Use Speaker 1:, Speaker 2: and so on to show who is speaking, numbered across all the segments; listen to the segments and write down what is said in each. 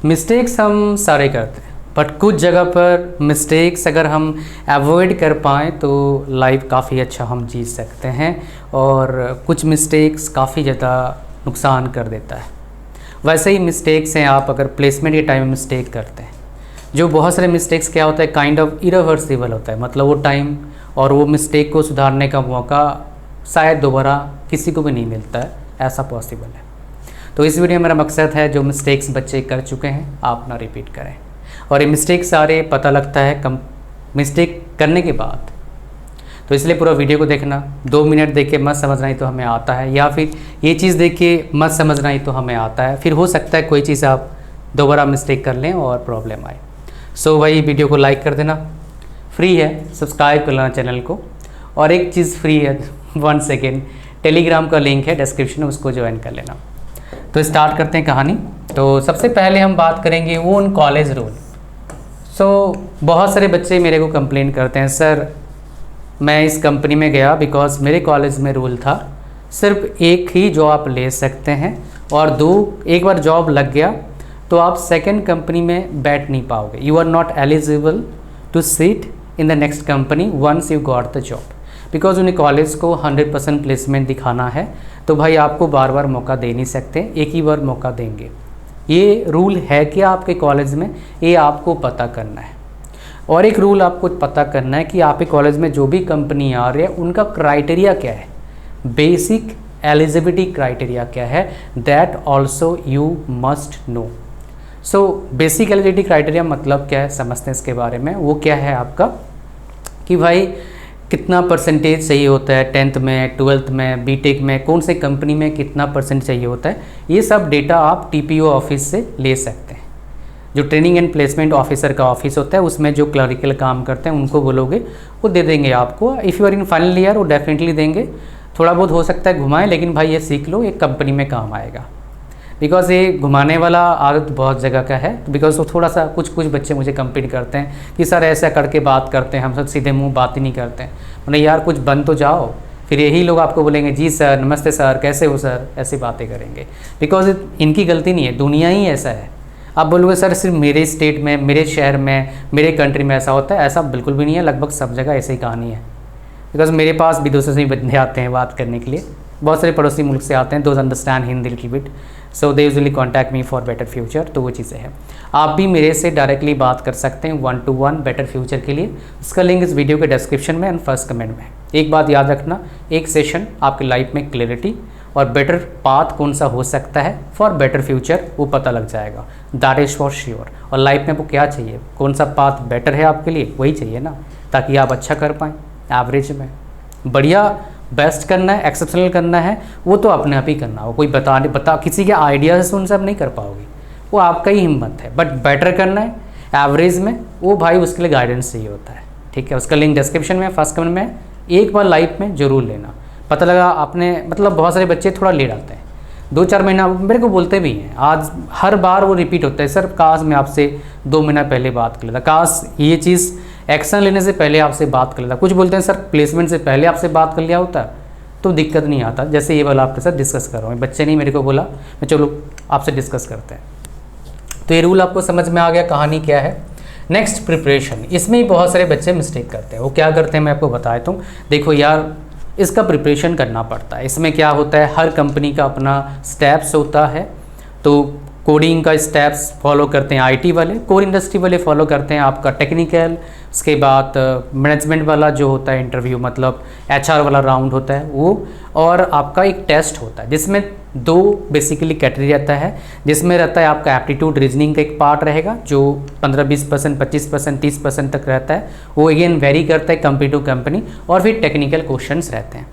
Speaker 1: Mistakes हम सारे करते हैं, बट कुछ जगह पर मिस्टेक्स अगर हम अवॉइड कर पाएँ तो लाइफ काफ़ी अच्छा हम जी सकते हैं, और कुछ मिस्टेक्स काफ़ी ज़्यादा नुकसान कर देता है। वैसे ही मिस्टेक्स हैं, आप अगर प्लेसमेंट के टाइम में मिस्टेक करते हैं, जो बहुत सारे मिस्टेक्स क्या होता है, काइंड ऑफ इरिवर्सिबल होता है, मतलब वो टाइम और वो मिस्टेक को सुधारने का मौका शायद दोबारा किसी को भी नहीं मिलता है, ऐसा पॉसिबल है। तो इस वीडियो में मेरा मकसद है जो मिस्टेक्स बच्चे कर चुके हैं आप ना रिपीट करें, और ये मिस्टेक सारे पता लगता है मिस्टेक करने के बाद। तो इसलिए पूरा वीडियो को देखना, 2 मिनट देख के मत समझना ही तो हमें आता है, या फिर ये चीज़ देख के मत समझना ही तो हमें आता है, फिर हो सकता है कोई चीज़ आप दोबारा मिस्टेक कर लें और प्रॉब्लम आए। सो भाई वीडियो को लाइक कर देना, फ्री है, सब्सक्राइब कर लेना चैनल को, और एक चीज़ फ्री है 1 सेकेंड, टेलीग्राम का लिंक है डिस्क्रिप्शन में, उसको ज्वाइन कर लेना। तो स्टार्ट करते हैं कहानी। तो सबसे पहले हम बात करेंगे वो उन कॉलेज रूल। बहुत सारे बच्चे मेरे को कंप्लेन करते हैं, सर मैं इस कंपनी में गया बिकॉज मेरे कॉलेज में रूल था सिर्फ एक ही जॉब आप ले सकते हैं, और एक बार जॉब लग गया तो आप सेकंड कंपनी में बैठ नहीं पाओगे, you are not eligible to sit in the next company once you got the job, because उन्हें कॉलेज को 100% प्लेसमेंट दिखाना है, तो भाई आपको बार बार मौका दे नहीं सकते, एक ही बार मौका देंगे। ये रूल है कि आपके कॉलेज में, ये आपको पता करना है। और एक रूल आपको पता करना है कि आपके कॉलेज में जो भी कंपनी आ रही है उनका क्राइटेरिया क्या है, बेसिक एलिजिबिलिटी क्राइटेरिया क्या है, that also you must know. So basic eligibility criteria मतलब क्या है, समझते हैं इसके बारे में। वो क्या है आपका कि भाई कितना परसेंटेज चाहिए होता है 10th में, 12th में, बीटेक में, कौन से कंपनी में कितना परसेंट चाहिए होता है, ये सब डेटा आप टीपीओ ऑफिस से ले सकते हैं। जो ट्रेनिंग एंड प्लेसमेंट ऑफिसर का ऑफिस होता है उसमें जो क्लरिकल काम करते हैं उनको बोलोगे, वो दे देंगे आपको। If you are in final year वो डेफिनेटली देंगे, थोड़ा बहुत हो सकता है घुमाएं, लेकिन भाई ये सीख लो, एक कंपनी में काम आएगा। बिकॉज ये घुमाने वाला आदत बहुत जगह का है, बिकॉज वो थोड़ा सा कुछ बच्चे मुझे कंप्लेन करते हैं कि सर ऐसा करके बात करते हैं, हम सब सीधे मुंह बात ही नहीं करते हैं। मतलब यार कुछ बन तो जाओ, फिर यही लोग आपको बोलेंगे जी सर, नमस्ते सर, कैसे हो सर, ऐसी बातें करेंगे। बिकॉज इनकी गलती नहीं है, दुनिया ही ऐसा है। आप बोलोगे सर सिर्फ मेरे स्टेट में, मेरे शहर में, मेरे कंट्री में ऐसा होता है, ऐसा बिल्कुल भी नहीं है, लगभग सब जगह ऐसे ही कहानी है। बिकॉज मेरे पास विदेशों से बंदे आते हैं बात करने के लिए, बहुत सारे पड़ोसी मुल्क से आते हैं, those understand Hindi little bit, so they usually contact me for better future. तो वो चीज़ें हैं, आप भी मेरे से डायरेक्टली बात कर सकते हैं 1-to-1 बेटर फ्यूचर के लिए। उसका लिंक इस वीडियो के डिस्क्रिप्शन में एंड फर्स्ट कमेंट में। एक बात याद रखना, एक सेशन आपकी लाइफ में क्लैरिटी और बेटर पाथ कौन सा हो सकता है फॉर बेटर फ्यूचर, वो पता लग जाएगा, दैट इज़ फॉर श्योर। और लाइफ में आपको क्या चाहिए, कौन सा पाथ बेटर है आपके लिए, वही चाहिए ना, ताकि आप अच्छा कर पाएँ। एवरेज में बढ़िया बेस्ट करना है, एक्सेप्शनल करना है, वो तो अपने आप ही करना हो, कोई बता किसी के आइडिया से सुन से आप नहीं कर पाओगे, वो आपका ही हिम्मत है। बट बेटर करना है एवरेज में, वो भाई उसके लिए गाइडेंस चाहिए होता है, ठीक है। उसका लिंक डिस्क्रिप्शन में, फर्स्ट कमेंट में, एक बार लाइफ में ज़रूर लेना। पता लगा आपने, मतलब बहुत सारे बच्चे थोड़ा लेट आते हैं, 2-4 महीना मेरे को बोलते भी हैं, आज हर बार वो रिपीट होता है, सर काश मैं आपसे 2 महीना पहले बात कर लेता, काश ये चीज़ एक्शन लेने से पहले आपसे बात कर लेता। कुछ बोलते हैं सर प्लेसमेंट से पहले आपसे बात कर लिया होता तो दिक्कत नहीं आता, जैसे ये वाला आपके साथ डिस्कस कर रहा हूँ। बच्चे नहीं मेरे को बोला, मैं चलो आपसे डिस्कस करते हैं। तो ये रूल आपको समझ में आ गया, कहानी क्या है। नेक्स्ट प्रिपरेशन, इसमें ही बहुत सारे बच्चे मिस्टेक करते हैं। वो क्या करते हैं मैं आपको बता देता हूँ। देखो यार, इसका प्रिपरेशन करना पड़ता है। इसमें क्या होता है, हर कंपनी का अपना स्टेप्स होता है। तो कोडिंग का स्टेप्स फॉलो करते हैं आईटी वाले, कोर इंडस्ट्री वाले फॉलो करते हैं आपका टेक्निकल, उसके बाद मैनेजमेंट वाला जो होता है इंटरव्यू, मतलब एचआर वाला राउंड होता है वो, और आपका एक टेस्ट होता है जिसमें 2 बेसिकली कैटेगरी रहता है। जिसमें रहता है आपका एप्टीट्यूड रीजनिंग का एक पार्ट रहेगा जो 15-20%, 25%, 30% तक रहता है। वो अगेन वेरी करता है कंपनी टू कंपनी। और फिर टेक्निकल क्वेश्चंस रहते हैं।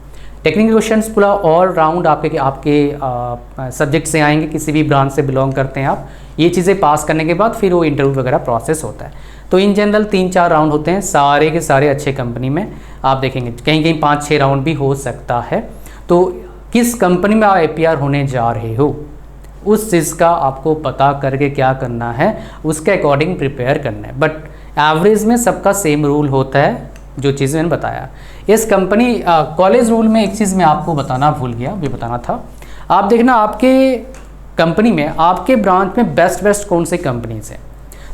Speaker 1: टेक्निकल क्वेश्चंस पूरा ऑल राउंड आपके सब्जेक्ट से आएंगे, किसी भी ब्रांच से बिलोंग करते हैं आप। ये चीज़ें पास करने के बाद फिर वो इंटरव्यू वगैरह प्रोसेस होता है। तो इन जनरल 3-4 राउंड होते हैं सारे के सारे अच्छे कंपनी में। आप देखेंगे कहीं कहीं 5-6 राउंड भी हो सकता है। तो किस कंपनी में आप APR होने जा रहे हो, उस चीज़ का आपको पता करके क्या करना है, उसके अकॉर्डिंग प्रिपेयर करना है। बट एवरेज में सबका सेम रूल होता है, जो चीज़ मैंने बताया। इस कंपनी कॉलेज रूल में एक चीज़ मैं आपको बताना भूल गया, भी बताना था। आप देखना आपके कंपनी में आपके ब्रांच में बेस्ट कौन सी कंपनीज हैं।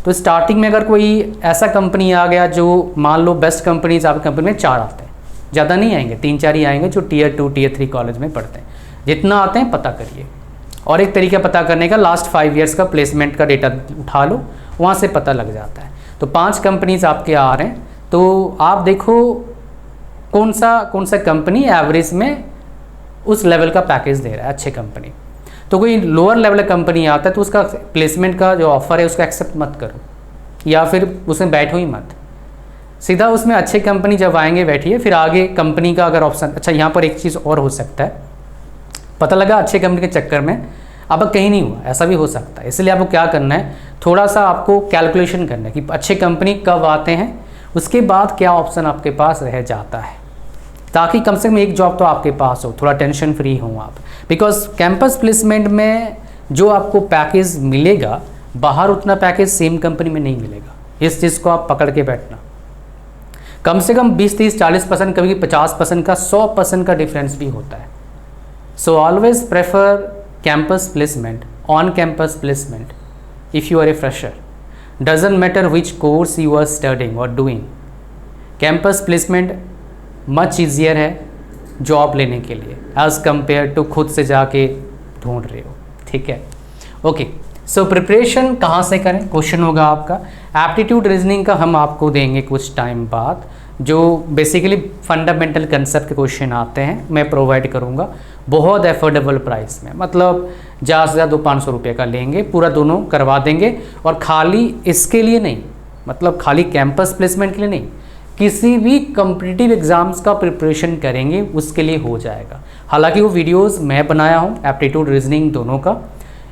Speaker 1: तो स्टार्टिंग में अगर कोई ऐसा कंपनी आ गया जो मान लो बेस्ट कंपनीज आपकी कंपनी में 4 आते हैं, ज़्यादा नहीं आएंगे, 3-4 ही आएंगे जो Tier 2 Tier 3 कॉलेज में पढ़ते हैं। जितना आते हैं पता करिए, और एक तरीका पता करने का लास्ट 5 ईयर्स का प्लेसमेंट का डेटा उठा लो, वहाँ से पता लग जाता है। तो 5 कंपनीज आपके आ रहे हैं, तो आप देखो कौन सा कंपनी एवरेज में उस लेवल का पैकेज दे रहा है, अच्छे कंपनी। तो कोई लोअर लेवल कंपनी आता है तो उसका प्लेसमेंट का जो ऑफ़र है उसका एक्सेप्ट मत करो, या फिर उसमें बैठो ही मत, सीधा उसमें अच्छे कंपनी जब आएंगे बैठिए, फिर आगे कंपनी का अगर ऑप्शन। अच्छा, यहाँ पर एक चीज़ और हो सकता है, पता लगा अच्छे कंपनी के चक्कर में अब कहीं नहीं हुआ, ऐसा भी हो सकता है। इसलिए आपको क्या करना है, थोड़ा सा आपको कैलकुलेशन करना है कि अच्छे कंपनी कब आते हैं, उसके बाद क्या ऑप्शन आपके पास रह जाता है, ताकि कम से कम एक जॉब तो आपके पास हो, थोड़ा टेंशन फ्री हो आप। बिकॉज कैंपस प्लेसमेंट में जो आपको पैकेज मिलेगा, बाहर उतना पैकेज सेम कंपनी में नहीं मिलेगा। इस चीज़ को आप पकड़ के बैठना, कम से कम 20-30-40%, कभी 50% का 100% का डिफरेंस भी होता है। So always prefer campus placement, on campus placement if you are a fresher, doesn't matter which course you are studying और doing. Campus placement much easier है जॉब लेने के लिए एज़ कम्पेयर टू खुद से जाके ढूंढ रहे हो, ठीक है। ओके, सो प्रिपरेशन कहाँ से करें, क्वेश्चन होगा आपका। एप्टीट्यूड रीजनिंग का हम आपको देंगे कुछ टाइम बाद, जो बेसिकली फंडामेंटल कंसेप्ट के क्वेश्चन आते हैं, मैं प्रोवाइड करूँगा बहुत एफोर्डेबल प्राइस में, मतलब ज़्यादा से ज़्यादा 200-500 रुपये का लेंगे, पूरा दोनों करवा देंगे। और खाली इसके लिए नहीं, मतलब खाली कैंपस प्लेसमेंट के लिए नहीं, किसी भी कॉम्पिटिटिव एग्ज़ाम्स का प्रिपरेशन करेंगे उसके लिए हो जाएगा। हालांकि वो वीडियोस मैं बनाया हूँ एप्टीट्यूड रीजनिंग दोनों का,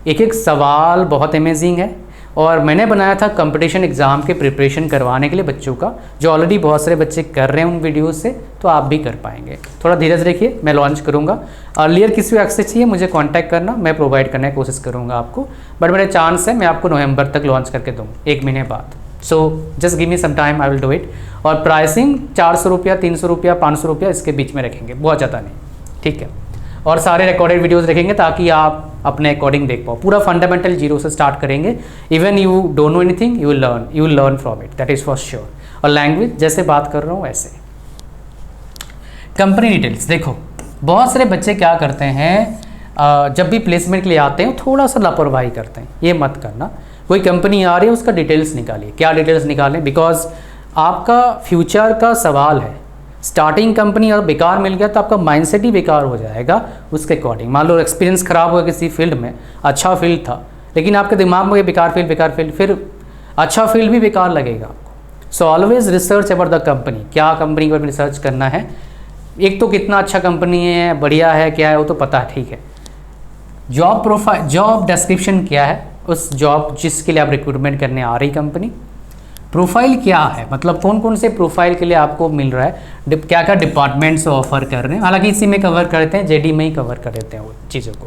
Speaker 1: एक सवाल बहुत अमेजिंग है, और मैंने बनाया था कंपटीशन एग्ज़ाम के प्रिपरेशन करवाने के लिए बच्चों का, जो ऑलरेडी बहुत सारे बच्चे कर रहे हैं उन वीडियोस से, तो आप भी कर पाएंगे। थोड़ा धीरज रखिए, मैं लॉन्च करूँगा। अर्लियर किसी को एक्सेस चाहिए मुझे कांटेक्ट करना, मैं प्रोवाइड करने की कोशिश करूँगा आपको, बट मेरा चांस है मैं आपको नवंबर तक लॉन्च करके दूँ, 1 महीने बाद। So just give me some time, I will do it. और प्राइसिंग 400 रुपया, 300 रुपया, 500 रुपया, इसके बीच में रखेंगे, बहुत ज़्यादा नहीं, ठीक है। और सारे रिकॉर्डेड वीडियोस रखेंगे ताकि आप अपने अकॉर्डिंग देख पाओ। पूरा फंडामेंटल जीरो से स्टार्ट करेंगे, even you don't know anything, you will learn from it, that is for sure. और लैंग्वेज जैसे बात कर रहा हूँ वैसे। कंपनी डिटेल्स देखो, बहुत सारे बच्चे क्या करते हैं, जब भी प्लेसमेंट के लिए आते हैं थोड़ा सा लापरवाही करते हैं, ये मत करना। कोई कंपनी आ रही है उसका डिटेल्स निकालिए, क्या डिटेल्स निकालें, बिकॉज आपका फ्यूचर का सवाल है। स्टार्टिंग कंपनी और बेकार मिल गया तो आपका माइंडसेट ही बेकार हो जाएगा उसके अकॉर्डिंग। मान लो एक्सपीरियंस खराब हुआ किसी फील्ड में, अच्छा फील्ड था लेकिन आपके दिमाग में बेकार फील्ड, फिर अच्छा फील्ड भी बेकार लगेगा आपको। So always research about the company, क्या कंपनी के बारे में रिसर्च करना है। एक तो कितना अच्छा कंपनी है, बढ़िया है, क्या है वो तो पता है, ठीक है। जॉब प्रोफाइल, जॉब डिस्क्रिप्शन क्या है, उस जॉब जिसके लिए आप रिक्रूटमेंट करने आ रही कंपनी। प्रोफाइल क्या है, मतलब कौन कौन से प्रोफाइल के लिए आपको मिल रहा है, क्या क्या डिपार्टमेंट्स ऑफर कर रहे हैं। हालांकि इसी में कवर करते हैं, जेडी में ही कवर कर देते हैं वो चीज़ों को।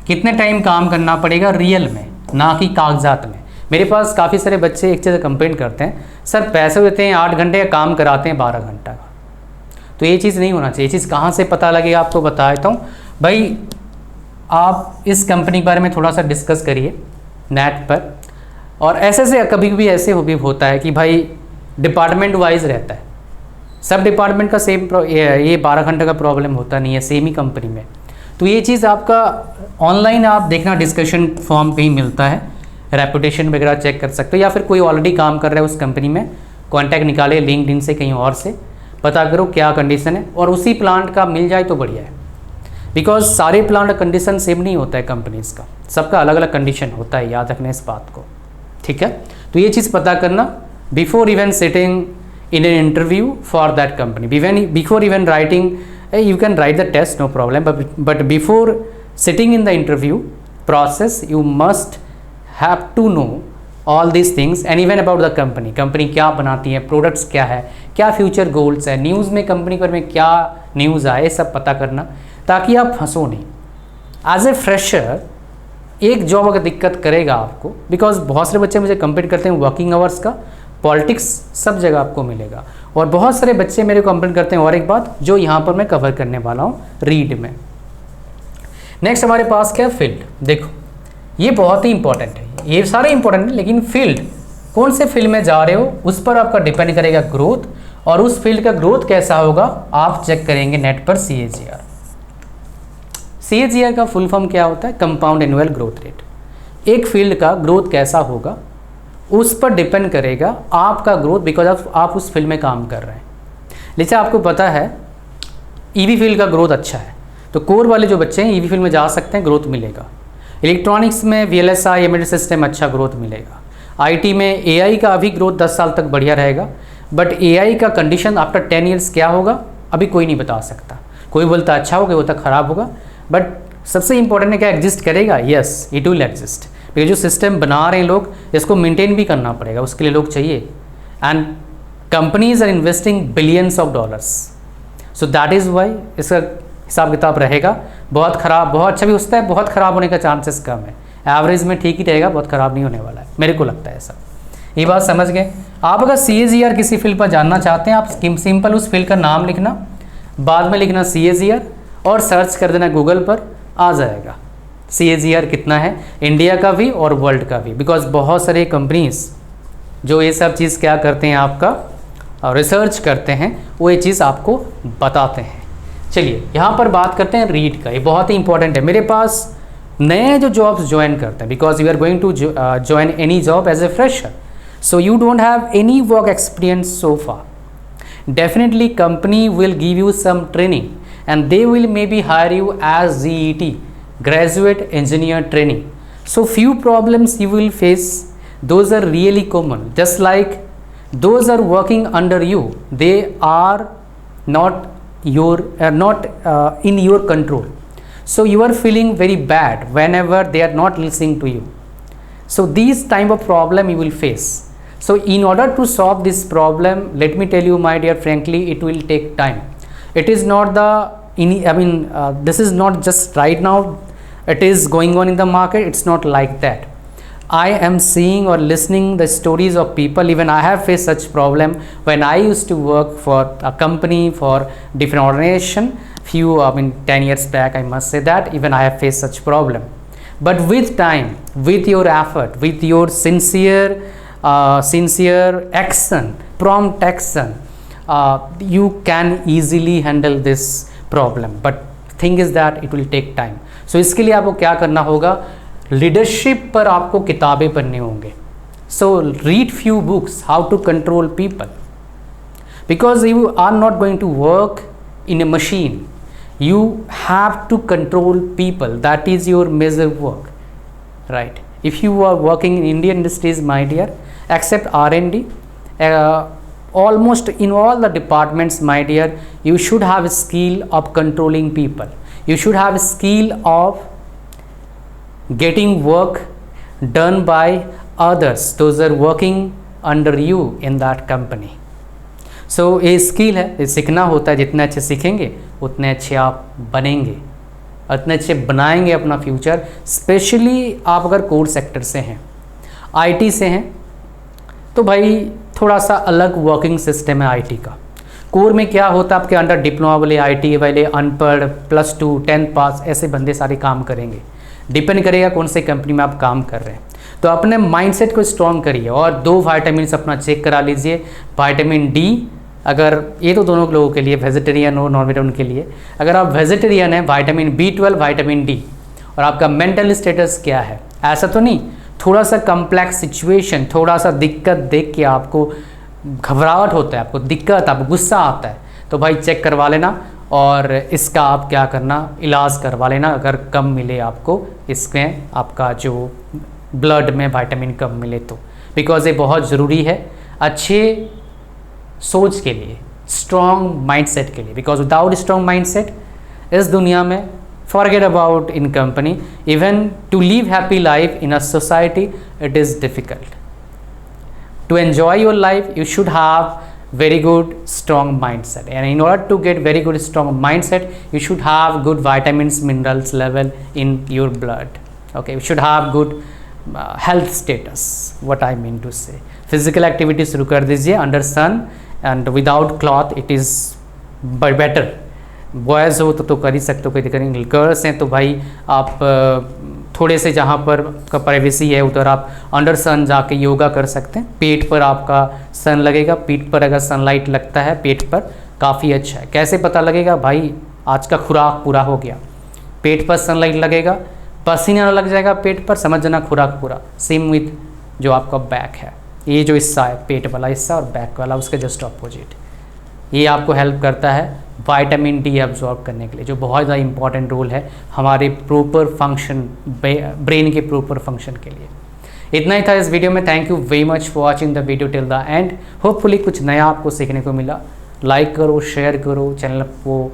Speaker 1: कितने टाइम काम करना पड़ेगा रियल में, ना कि कागजात में। मेरे पास काफ़ी सारे बच्चे एक चीज़ कंप्लेंट करते हैं, सर पैसे देते हैं 8 घंटे का, काम कराते हैं 12 घंटा का। तो ये चीज़ नहीं होना चाहिए। ये चीज़ कहाँ से पता लगेगा आपको बता देता हूँ भाई। आप इस कंपनी के बारे में थोड़ा सा डिस्कस करिए नेट पर, और ऐसे से कभी कभी ऐसे भी होता है कि भाई डिपार्टमेंट वाइज रहता है, सब डिपार्टमेंट का सेम ये 12 घंटे का प्रॉब्लम होता नहीं है सेम ही कंपनी में। तो ये चीज़ आपका ऑनलाइन आप देखना, डिस्कशन फॉर्म पे ही मिलता है, रेपुटेशन वगैरह चेक कर सकते हो, या फिर कोई ऑलरेडी काम कर रहा है उस कंपनी में, कॉन्टैक्ट निकाले लिंक्डइन से, कहीं और से पता करो क्या कंडीशन है, और उसी प्लांट का मिल जाए तो बढ़िया है। बिकॉज सारे प्लांट का कंडीशन सेम नहीं होता है कंपनीज़ का, सबका अलग अलग कंडीशन होता है, याद रखना इस बात को, ठीक है। तो ये चीज़ पता करना before even sitting in an interview for that company, before even writing, you can write the test no problem, but before sitting in the interview process you must have to know all these things and even about the company क्या बनाती है, products क्या है, क्या future goals है, news में company पर में क्या न्यूज़ आए, सब पता करना ताकि आप फंसो नहीं। एज ए फ्रेशर एक जॉब अगर दिक्कत करेगा आपको, बिकॉज बहुत सारे बच्चे मुझे कंप्लीट करते हैं वर्किंग आवर्स का, पॉलिटिक्स सब जगह आपको मिलेगा, और बहुत सारे बच्चे मेरे को कंप्लेंट करते हैं। और एक बात जो यहाँ पर मैं कवर करने वाला हूँ रीड में। नेक्स्ट हमारे पास क्या है, फील्ड। देखो ये बहुत ही इंपॉर्टेंट है, ये सारे इंपॉर्टेंट है, लेकिन फील्ड, कौन से फील्ड में जा रहे हो उस पर आपका डिपेंड करेगा ग्रोथ, और उस फील्ड का ग्रोथ कैसा होगा आप चेक करेंगे नेट पर CAGR। CAGR का फुल फॉर्म क्या होता है? Compound annual growth rate. एक फील्ड का ग्रोथ कैसा होगा उस पर डिपेंड करेगा आपका ग्रोथ, बिकॉज आप उस फील्ड में काम कर रहे हैं। जैसे आपको पता है EV फील्ड का ग्रोथ अच्छा है, तो कोर वाले जो बच्चे हैं EV फील्ड में जा सकते हैं, ग्रोथ मिलेगा। इलेक्ट्रॉनिक्स में VLSI एम्बेडेड सिस्टम अच्छा ग्रोथ मिलेगा। IT में AI का अभी ग्रोथ 10 साल तक बढ़िया रहेगा, बट AI का कंडीशन आफ्टर 10 ईयर्स क्या होगा अभी कोई नहीं बता सकता। कोई बोलता अच्छा होगा, कोई बोलता खराब होगा, बट सबसे इंपॉर्टेंट है क्या एग्जिस्ट करेगा? Yes, it will exist, because जो सिस्टम बना रहे हैं लोग इसको मेंटेन भी करना पड़ेगा, उसके लिए लोग चाहिए। And companies are investing billions of dollars, so that is why इसका हिसाब किताब रहेगा। बहुत ख़राब, बहुत अच्छा भी हो सकता है, बहुत ख़राब होने का चांसेस कम है। एवरेज में ठीक ही रहेगा, बहुत ख़राब नहीं होने वाला है, मेरे को लगता है ऐसा। ये बात समझ गए आप? अगर CAGR किसी फील्ड पर जानना चाहते हैं, आप सिंपल उस फील्ड का नाम लिखना, बाद में लिखना CAGR और सर्च कर देना गूगल पर, आ जाएगा CAGR कितना है इंडिया का भी और वर्ल्ड का भी। बिकॉज बहुत सारे कंपनीज जो ये सब चीज़ क्या करते हैं, आपका रिसर्च करते हैं, वो ये चीज़ आपको बताते हैं। चलिए यहाँ पर बात करते हैं रीड का, ये बहुत ही इंपॉर्टेंट है। मेरे पास नए जो जॉब्स ज्वाइन करते हैं, because you are going to join any job as a fresher, so you don't have any work experience so far. Definitely company will give you some training and they will maybe hire you as GET, graduate engineer training. So few problems you will face, those are really common, just like those are working under you, they are not in your control, so you are feeling very bad whenever they are not listening to you. So these type of problem you will face. So in order to solve this problem, let me tell you my dear, frankly it will take time. It is not this is not just right now it is going on in the market, it's not like that. I am seeing or listening the stories of people, even I have faced such problem when I used to work for a company, for different organization, 10 years back, I must say that even I have faced such problem. But with time, with your effort, with your sincere action, prompt action, you can easily handle this problem, but thing is that it will take time. So इसके लिए आपको क्या करना होगा, leadership पर आपको किताबें पढ़ने होंगे. So read few books how to control people, because you are not going to work in a machine. You have to control people. That is your major work, right? If you are working in Indian industries, my dear, except R&D, almost in all the departments, my dear, you should have a skill of controlling people. You should have a skill of getting work done by others, those are working under you in that company. So ये skill है, ये सीखना होता है. जितने अच्छे सीखेंगे उतने अच्छे आप बनेंगे, उतने अच्छे बनाएंगे अपना फ्यूचर. स्पेशली आप अगर कोर सेक्टर से हैं, IT से हैं, तो भाई थोड़ा सा अलग वर्किंग सिस्टम है IT का. कोर में क्या होता है, आपके अंडर डिप्लोमा वाले, IT वाले, अनपढ़, +2 10th पास, ऐसे बंदे सारे काम करेंगे. डिपेंड करेगा कौन से कंपनी में आप काम कर रहे हैं. तो अपने माइंडसेट को स्ट्रॉन्ग करिए और 2 विटामिन अपना चेक करा लीजिए. विटामिन D, अगर ये तो दोनों लोगों के लिए, वेजिटेरियन हो नॉन वेजिटेरियन के लिए. अगर आप वेजिटेरियन हैं, विटामिन B12, विटामिन D. और आपका मेंटल स्टेटस क्या है, ऐसा तो नहीं थोड़ा सा कम्प्लेक्स सिचुएशन, थोड़ा सा दिक्कत देख के आपको घबराहट होता है, आपको दिक्कत, आपको गुस्सा आता है, तो भाई चेक करवा लेना और इसका आप क्या करना, इलाज करवा लेना. अगर कम मिले आपको इसमें, आपका जो ब्लड में विटामिन कम मिले तो, बिकॉज ये बहुत ज़रूरी है अच्छे सोच के लिए, स्ट्रॉन्ग माइंडसेट के लिए. बिकॉज विदाउट स्ट्रॉन्ग माइंडसेट इस दुनिया में, forget about in company, even to live happy life in a society, it is difficult. To enjoy your life, you should have very good strong mindset, and in order to get very good strong mindset, you should have good vitamins, minerals level in your blood. Okay, you should have good health status. What I mean to say, physical activity शुरू कर दीजिए under sun and without cloth, it is better. Boys हो तो कर ही सकते हो, कोई दिक्कत नहीं. गर्ल्स हैं तो भाई आप थोड़े से जहाँ पर का प्राइवेसी है उधर आप अंडर सन जाके योगा कर सकते हैं। पेट पर आपका सन लगेगा, पीठ पर अगर सनलाइट लगता है पेट पर काफ़ी अच्छा है। कैसे पता लगेगा भाई, आज का खुराक पूरा हो गया, पेट पर सनलाइट लगेगा, पसीना लग जाएगा पेट पर, समझ जाना खुराक पूरा। सेम विथ जो आपका बैक है, ये जो हिस्सा है पेट वाला हिस्सा और बैक वाला उसके जस्ट अपोजिट, ये आपको हेल्प करता है विटामिन डी एब्जॉर्ब करने के लिए, जो बहुत ज़्यादा इंपॉर्टेंट रोल है हमारे प्रॉपर फंक्शन, ब्रेन के प्रॉपर फंक्शन के लिए। इतना ही था इस वीडियो में। Thank you very much for watching the video till the end. Hopefully कुछ नया आपको सीखने को मिला। लाइक करो, शेयर करो, चैनल को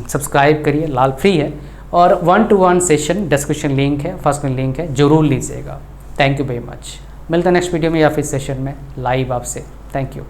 Speaker 1: सब्सक्राइब करिए, लाल फ्री है। और 1-to-1 सेशन डिस्क्रिप्शन लिंक है, फर्स्ट में लिंक है, ज़रूर लीजिएगा। Thank you very much. मिलते हैं नेक्स्ट वीडियो में या फिर सेशन में लाइव आपसे। Thank you.